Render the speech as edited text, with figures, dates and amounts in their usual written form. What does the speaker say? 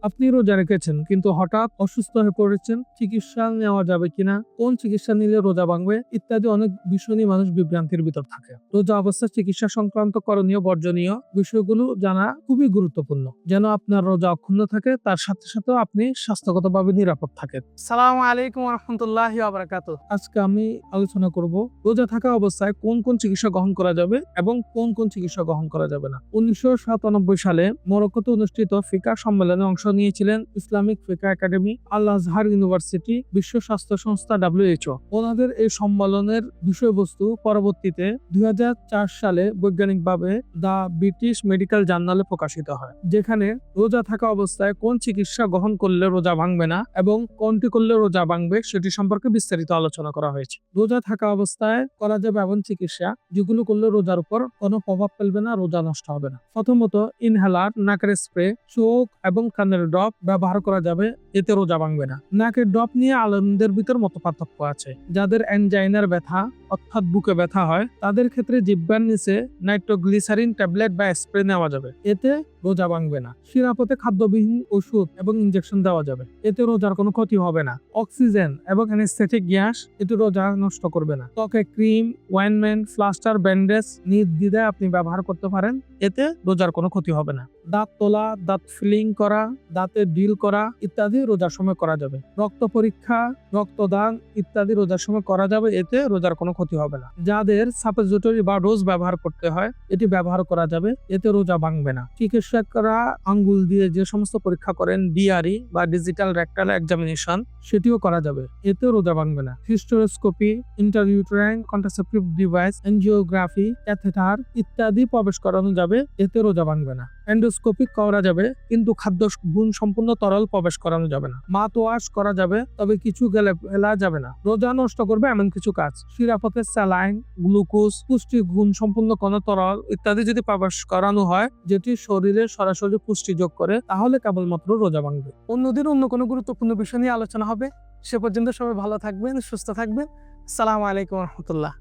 আপনি রোজা রেখেছেন কিন্তু হঠাৎ অসুস্থ হয়ে পড়েছেন, চিকিৎসা নেওয়া যাবে কিনা, কোন চিকিৎসা নিলে রোজা ভাঙবে ইত্যাদি অনেক বিষয় নিয়ে মানুষ বিভ্রান্তির ভিতর থাকে। রোজা অবস্থায় চিকিৎসা সংক্রান্ত করণীয় বর্জনীয় বিষয়গুলো জানা খুবই গুরুত্বপূর্ণ, যেন আপনার রোজা অক্ষুণ্ণ থাকে, তার সাথে সাথেও আপনি স্বাস্থ্যগতভাবে নিরাপদ থাকেন। সালামু আলাইকুম রহমতুল্লাহি ওয়া বারাকাতুহু। আজকে আমি আলোচনা করব রোজা থাকা অবস্থায় কোন কোন চিকিৎসা গ্রহণ করা যাবে এবং কোন কোন চিকিৎসা গ্রহণ করা যাবে না। 1997 সালে মরক্কোতে অনুষ্ঠিত ফিকা সম্মেলনে অংশ নিয়েছিলেন ইসলামিক ফিকা একাডেমি, আল আজহার ইউনিভার্সিটি, বিশ্ব স্বাস্থ্য সংস্থা WHO। ওনাদের এই সম্মেলনের বিষয়বস্তু পরবর্তীতে 2004 সালে বৈজ্ঞানিকভাবে দ্য ব্রিটিশ মেডিকেল জার্নালে প্রকাশিত হয়, যেখানে রোজা থাকা অবস্থায় কোন চিকিৎসা গ্রহণ করলে রোজা ভাঙবে না এবং কোনটি করলে রোজা ভাঙবে সেটি সম্পর্কে বিস্তারিত আলোচনা করা হয়েছে। রোজা থাকা অবস্থায় করা যাবে এমন চিকিৎসা যেগুলো করলে রোজার উপর কোনো প্রভাব ফেলবে না, রোজা নষ্ট হবে না। প্রথমত, ইনহেলার, নাকের স্প্রে, চোখ এবং কানের ড্রপ ব্যবহার করা যাবে, এতে রোজা ভাঙবে না। নাকের ড্রপ নিয়ে আলেমদের ভিতর মত পার্থক্য আছে। যাদের এনজাইনার ব্যথা অর্থাৎ বুকে ব্যথা হয় তাদের ক্ষেত্রে জিহ্বার নিচে নাইট্রোগ্লিসারিন ট্যাবলেট বা স্প্রে নেওয়া যাবে, এতে রোজা ভাঙবে না। শিরাপথে খাদ্যবিহীন ওষুধ এবং ইনজেকশন দেওয়া যাবে, এতে রোজার কোনো ক্ষতি হবে না। অক্সিজেন এবং অ্যানেস্থেটিক গ্যাস এতে রোজা নষ্ট করবে না। ত্বকে ক্রিম, ওয়াইনমেন্ট, প্লাস্টার, ব্যান্ডেজ নির্দ্বিধায় আপনি ব্যবহার করতে পারেন, এতে রোজার কোনো ক্ষতি হবে না। দাঁত তোলা, দাঁত ফিলিং করা, দাঁতে ডিল করা ইত্যাদি রোজার সময় করা যাবে। রক্ত পরীক্ষা, রক্তদান ইত্যাদি রোজার সময় করা যাবে, এতে রোজার কোনো ক্ষতি হবে না। যাদের সাপোজিটরি বা ডোজ ব্যবহার করতে হয় এটি ব্যবহার করা যাবে, এতে রোজা ভাঙবে না। চিকিৎসকরা আঙ্গুল দিয়ে যে সমস্ত পরীক্ষা করেন, DRE বা ডিজিটাল রেকটাল এক্সামিনেশন, সেটিও করা যাবে, এতে রোজা ভাঙবে না। Hysteroscopy, intrauterine contraceptive device, angiography, catheter ইত্যাদি প্রবেশ করানো যাবে, এতে রোজা ভাঙবে না। এন্ডোস্কোপি করা যাবে কিন্তু খাদ্য গুণ সম্পূর্ণ তরল প্রবেশ করানো যাবে না। মাউথ ওয়াশ করা যাবে, তবে কিছু গেলে ফেলা যাবে না। রোজা নষ্ট করবে এমন কিছু কাজ, শিরাপথে স্যালাইন, গ্লুকোজ, পুষ্টি গুণ সম্পূর্ণ কোনো তরল ইত্যাদি যদি প্রবেশ করানো হয় যেটি শরীরে সরাসরি পুষ্টি যোগ করে, তাহলে কেবলমাত্র রোজা ভাঙবে। অন্যদিন অন্য কোনো গুরুত্বপূর্ণ বিষয় নিয়ে আলোচনা হবে। সে পর্যন্ত সবাই ভালো থাকবেন, সুস্থ থাকবেন। আসসালামু আলাইকুম রহমতুল্লাহ।